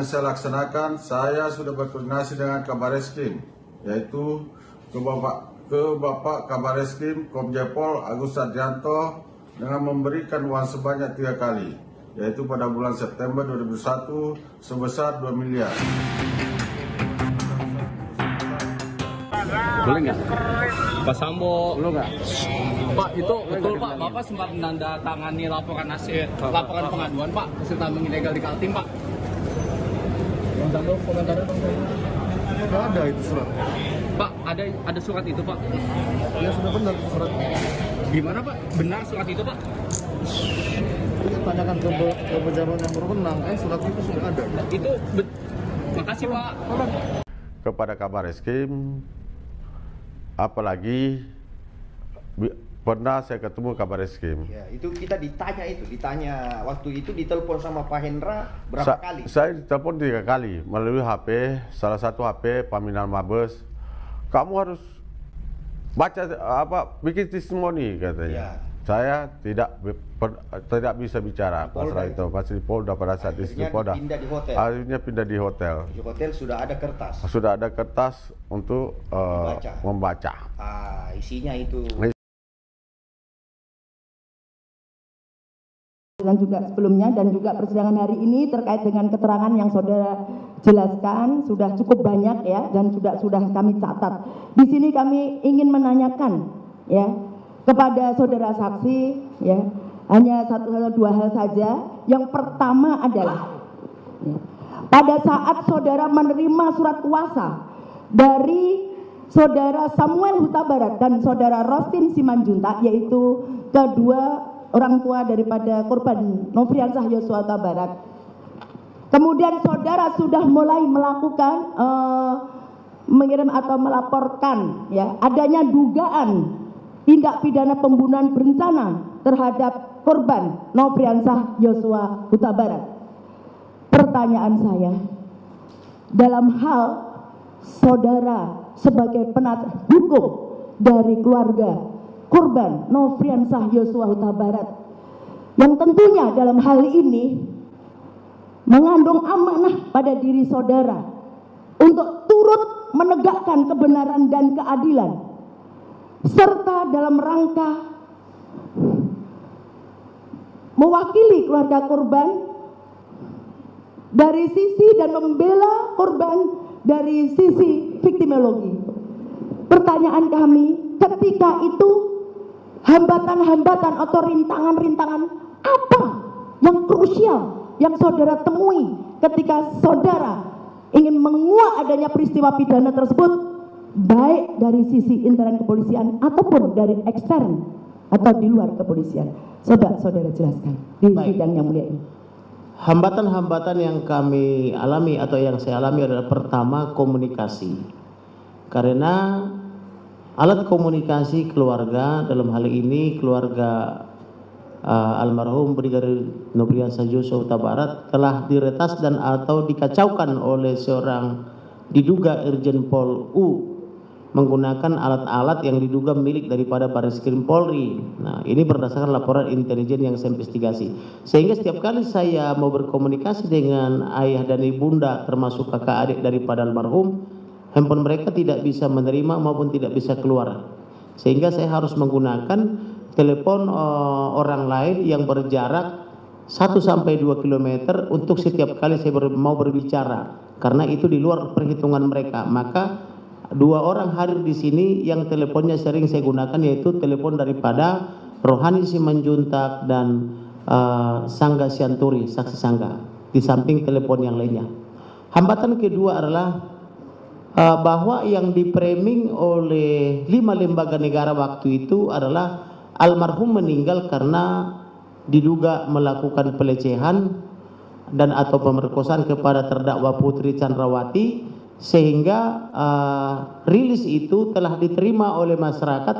saya laksanakan, saya sudah berkoordinasi dengan Kabareskrim, yaitu ke Bapak Kabareskrim Komjen Pol Agus Sarjanto dengan memberikan uang sebanyak 3 kali, yaitu pada bulan September 2001 sebesar 2 miliar. Boleh nggak? Pak Sambo. Belum nggak? Pak, itu betul Pak, Bapak sempat menandatangani laporan pengaduan Pak, peserta ilegal di Kaltim Pak. Komentarnya Nggak ada itu surat. Pak, ada surat itu Pak? Ya sudah benar surat. Gimana Pak? Benar surat itu Pak? Tanyakan ke pejabat yang berwenang, surat itu sudah ada. Itu makasih Pak. Kepada Kabareskrim, apalagi pernah saya ketemu Kabareskrim. Ya, itu kita ditanya waktu itu ditelepon sama Pak Hendra berapa kali? Saya ditelepon 3 kali melalui HP, salah satu HP Paminal Mabes. Kamu harus baca bikin testimoni katanya. Ya. Saya tidak bisa bicara masalah itu. Masih di Polda pada saat itu. Pindah di hotel. Akhirnya pindah di hotel. Di hotel sudah ada kertas. Sudah ada kertas untuk membaca. Isinya itu. Dan juga sebelumnya dan juga persidangan hari ini terkait dengan keterangan yang saudara jelaskan sudah cukup banyak ya, dan sudah kami catat. Di sini kami ingin menanyakan ya kepada saudara saksi ya, hanya satu atau dua hal saja. Yang pertama adalah ya, pada saat saudara menerima surat kuasa dari saudara Samuel Huta Barat dan saudara Rostin Simanjuntak, yaitu kedua orang tua daripada korban Nofriansah Yosua Huta Barat. Kemudian saudara sudah mulai melakukan mengirim atau melaporkan ya adanya dugaan tindak pidana pembunuhan berencana terhadap korban Nofriansah Yosua Huta Barat. Pertanyaan saya, dalam hal saudara sebagai penasihat hukum dari keluarga korban Nofriansah Yosua Huta Barat, yang tentunya dalam hal ini mengandung amanah pada diri saudara untuk turut menegakkan kebenaran dan keadilan, serta dalam rangka mewakili keluarga korban dari sisi dan membela korban dari sisi viktimologi. Pertanyaan kami, ketika itu hambatan-hambatan atau rintangan-rintangan apa yang krusial yang saudara temui ketika saudara ingin menguak adanya peristiwa pidana tersebut, baik dari sisi internal kepolisian ataupun dari ekstern atau di luar kepolisian? Saudara jelaskan di sidang yang mulia ini. Hambatan-hambatan yang kami alami atau yang saya alami adalah pertama, komunikasi. Karena alat komunikasi keluarga, dalam hal ini keluarga almarhum Brigadir Nofriansah Yosua Huta Barat, telah diretas dan atau dikacaukan oleh seorang diduga Irjen Pol U menggunakan alat-alat yang diduga milik daripada Bareskrim Polri. Nah, ini berdasarkan laporan intelijen yang saya investigasi. Sehingga setiap kali saya mau berkomunikasi dengan ayah dan ibunda termasuk kakak adik daripada almarhum, handphone mereka tidak bisa menerima maupun tidak bisa keluar. Sehingga saya harus menggunakan telepon orang lain yang berjarak 1 sampai 2 km untuk setiap kali saya mau berbicara. Karena itu di luar perhitungan mereka. Maka 2 orang hadir di sini yang teleponnya sering saya gunakan, yaitu telepon daripada Rohani Simanjuntak dan Sangga Sianturi, saksi Sangga, di samping telepon yang lainnya. Hambatan kedua adalah bahwa yang dipraming oleh 5 lembaga negara waktu itu adalah almarhum meninggal karena diduga melakukan pelecehan dan atau pemerkosaan kepada terdakwa Putri Chandrawati, sehingga rilis itu telah diterima oleh masyarakat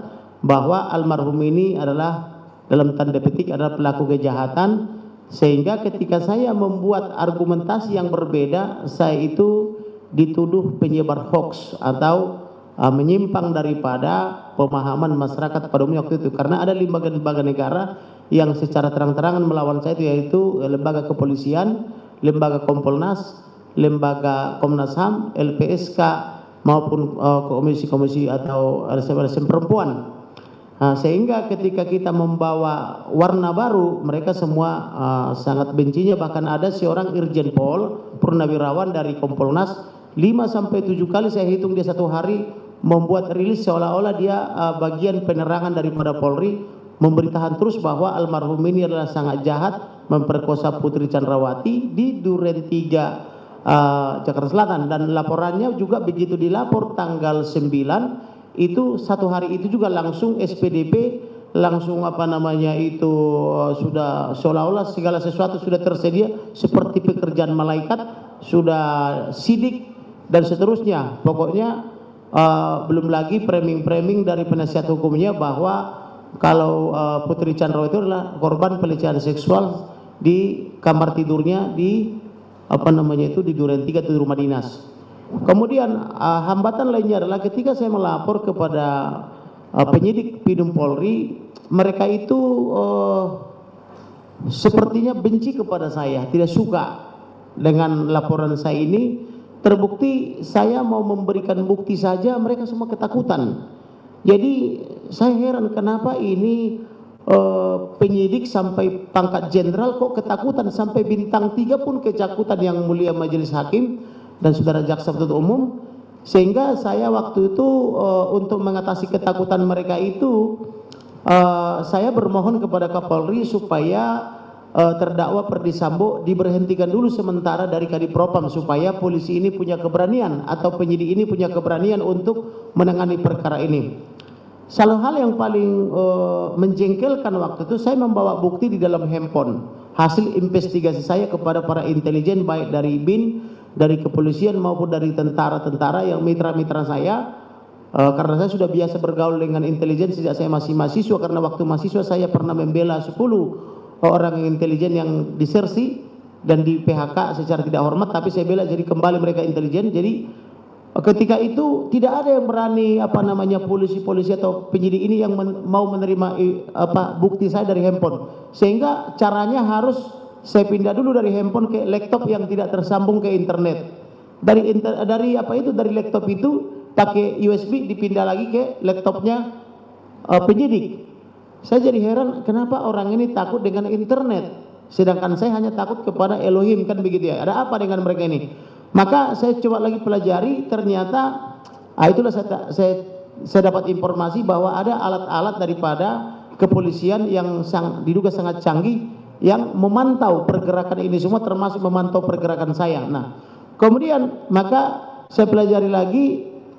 bahwa almarhum ini adalah dalam tanda petik adalah pelaku kejahatan, sehingga ketika saya membuat argumentasi yang berbeda, saya itu dituduh penyebar hoax atau menyimpang daripada pemahaman masyarakat pada umumnya waktu itu, karena ada lembaga-lembaga negara yang secara terang-terangan melawan saya, yaitu lembaga kepolisian, lembaga Kompolnas, lembaga Komnas HAM, LPSK maupun komisi-komisi atau LSM perempuan. Nah, sehingga ketika kita membawa warna baru, mereka semua sangat bencinya. Bahkan ada seorang Irjen Pol Purnawirawan dari Kompolnas 5-7 kali saya hitung dia satu hari membuat rilis seolah-olah dia bagian penerangan daripada Polri, memberitakan terus bahwa almarhum ini adalah sangat jahat, memperkosa Putri Chandrawati di Duren 3 Jakarta Selatan, dan laporannya juga begitu dilapor tanggal 9 itu satu hari itu juga langsung SPDP langsung sudah seolah-olah segala sesuatu sudah tersedia seperti pekerjaan malaikat, sudah sidik dan seterusnya. Pokoknya belum lagi framing dari penasihat hukumnya bahwa kalau Putri Chandrawati itu adalah korban pelecehan seksual di kamar tidurnya di di Duren 3 itu rumah dinas. Kemudian hambatan lainnya adalah ketika saya melapor kepada penyidik Pidum Polri, mereka itu sepertinya benci kepada saya, tidak suka dengan laporan saya ini. Terbukti saya mau memberikan bukti saja mereka semua ketakutan. Jadi saya heran kenapa ini penyidik sampai pangkat jenderal kok ketakutan, sampai bintang 3 pun ketakutan, yang mulia majelis hakim dan saudara jaksa penuntut umum. Sehingga saya waktu itu untuk mengatasi ketakutan mereka itu saya bermohon kepada Kapolri supaya terdakwa Perdi Sambo diberhentikan dulu sementara dari Kadipropam, supaya polisi ini punya keberanian atau penyidik ini punya keberanian untuk menangani perkara ini. Salah hal yang paling menjengkelkan waktu itu, saya membawa bukti di dalam handphone hasil investigasi saya kepada para intelijen, baik dari BIN, dari kepolisian maupun dari tentara-tentara yang mitra-mitra saya, karena saya sudah biasa bergaul dengan intelijen sejak saya masih mahasiswa. Karena waktu mahasiswa saya pernah membela 10 orang intelijen yang disersi dan di PHK secara tidak hormat, tapi saya bela jadi kembali mereka intelijen. Jadi ketika itu tidak ada yang berani polisi-polisi atau penyidik ini yang mau menerima bukti saya dari handphone. Sehingga caranya harus saya pindah dulu dari handphone ke laptop yang tidak tersambung ke internet. Dari laptop itu pakai USB dipindah lagi ke laptopnya penyidik. Saya jadi heran kenapa orang ini takut dengan internet, sedangkan saya hanya takut kepada Elohim, kan begitu ya. Ada apa dengan mereka ini? Maka saya coba lagi pelajari, ternyata itulah saya dapat informasi bahwa ada alat-alat daripada kepolisian yang diduga sangat canggih yang memantau pergerakan ini semua, termasuk memantau pergerakan saya. Nah, kemudian maka saya pelajari lagi,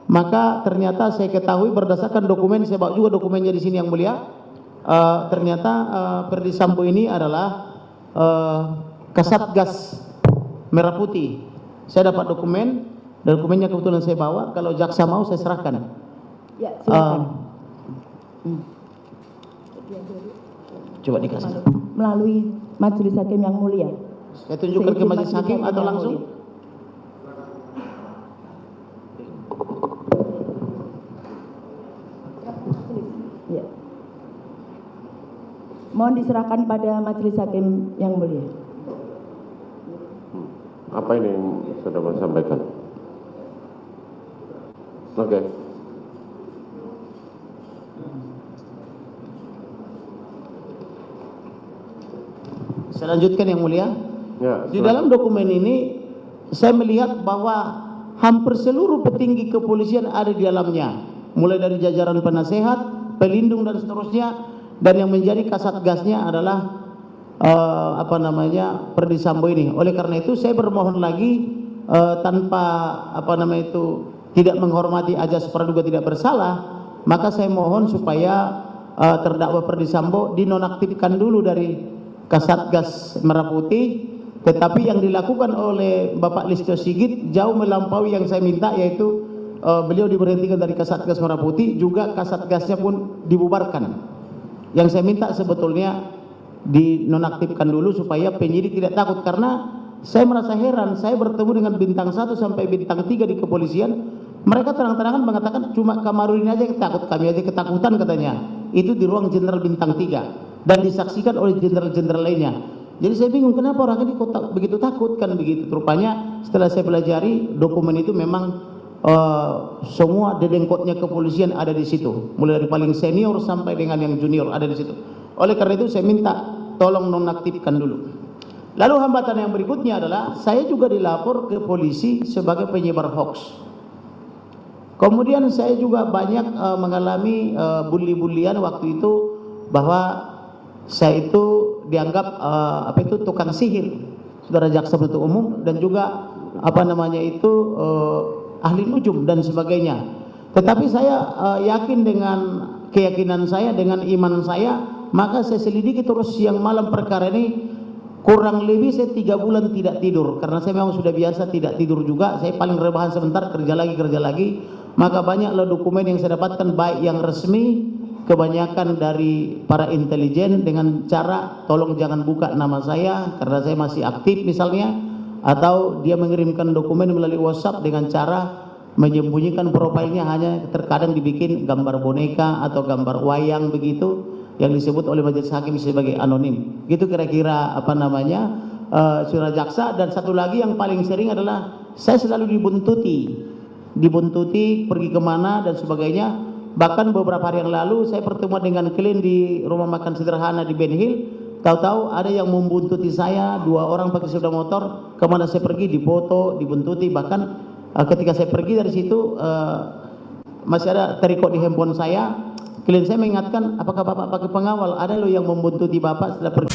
maka ternyata saya ketahui berdasarkan dokumen, saya bawa juga dokumennya di sini yang mulia. Ternyata Perdi Sambo ini adalah Kasatgas Merah Putih. Saya dapat dokumennya kebetulan saya bawa. Kalau jaksa mau saya serahkan. Ya, silakan. Coba dikasih. Melalui majelis hakim yang mulia. Saya tunjukkan ke majelis hakim atau langsung? Ya. Mohon diserahkan pada majelis hakim yang mulia. Apa ini yang sudah mau sampaikan? Oke. Saya lanjutkan yang mulia. Ya, di dalam dokumen ini saya melihat bahwa hampir seluruh petinggi kepolisian ada di dalamnya, mulai dari jajaran penasehat, pelindung dan seterusnya, dan yang menjadi kasatgasnya adalah Perdi Sambo ini. Oleh karena itu saya bermohon lagi tanpa tidak menghormati ajas praduga tidak bersalah, maka saya mohon supaya terdakwa Perdi Sambo dinonaktifkan dulu dari Kasatgas Merah Putih. Tetapi yang dilakukan oleh Bapak Listio Sigit jauh melampaui yang saya minta, yaitu beliau diberhentikan dari Kasatgas Merah Putih, juga Kasatgasnya pun dibubarkan. Yang saya minta sebetulnya dinonaktifkan dulu supaya penyidik tidak takut. Karena saya merasa heran, saya bertemu dengan bintang 1 sampai bintang 3 di kepolisian, mereka terang-terangan mengatakan cuma Kamarudin aja yang takut, kami aja ketakutan katanya. Itu di ruang jenderal bintang 3 dan disaksikan oleh jenderal-jenderal lainnya. Jadi saya bingung kenapa orang ini kok begitu takut kan begitu. Rupanya setelah saya pelajari dokumen itu memang semua dedengkotnya kepolisian ada di situ. Mulai dari paling senior sampai dengan yang junior ada di situ. Oleh karena itu saya minta tolong nonaktifkan dulu. Lalu hambatan yang berikutnya adalah saya juga dilapor ke polisi sebagai penyebar hoax. Kemudian saya juga banyak mengalami bully-bullyan waktu itu bahwa saya itu dianggap tukang sihir, saudara jaksa penuntut umum, dan juga ahli nujum dan sebagainya. Tetapi saya yakin dengan keyakinan saya, dengan iman saya, maka saya selidiki terus siang malam perkara ini. Kurang lebih saya 3 bulan tidak tidur, karena saya memang sudah biasa tidak tidur juga. Saya paling rebahan sebentar, kerja lagi. Maka banyaklah dokumen yang saya dapatkan, baik yang resmi, kebanyakan dari para intelijen dengan cara tolong jangan buka nama saya karena saya masih aktif misalnya, atau dia mengirimkan dokumen melalui WhatsApp dengan cara menyembunyikan profilnya, hanya terkadang dibikin gambar boneka atau gambar wayang begitu yang disebut oleh majelis hakim sebagai anonim. Gitu kira-kira saudara jaksa. Dan satu lagi yang paling sering adalah saya selalu dibuntuti pergi kemana dan sebagainya. Bahkan beberapa hari yang lalu saya pertemuan dengan klien di rumah makan sederhana di Ben Hill. Tahu-tahu ada yang membuntuti saya, 2 orang pakai sepeda motor, kemana saya pergi difoto, dibuntuti. Bahkan ketika saya pergi dari situ masih ada terikot di handphone saya. Klien saya mengingatkan, apakah bapak pakai pengawal? Ada loh yang membuntuti bapak setelah pergi.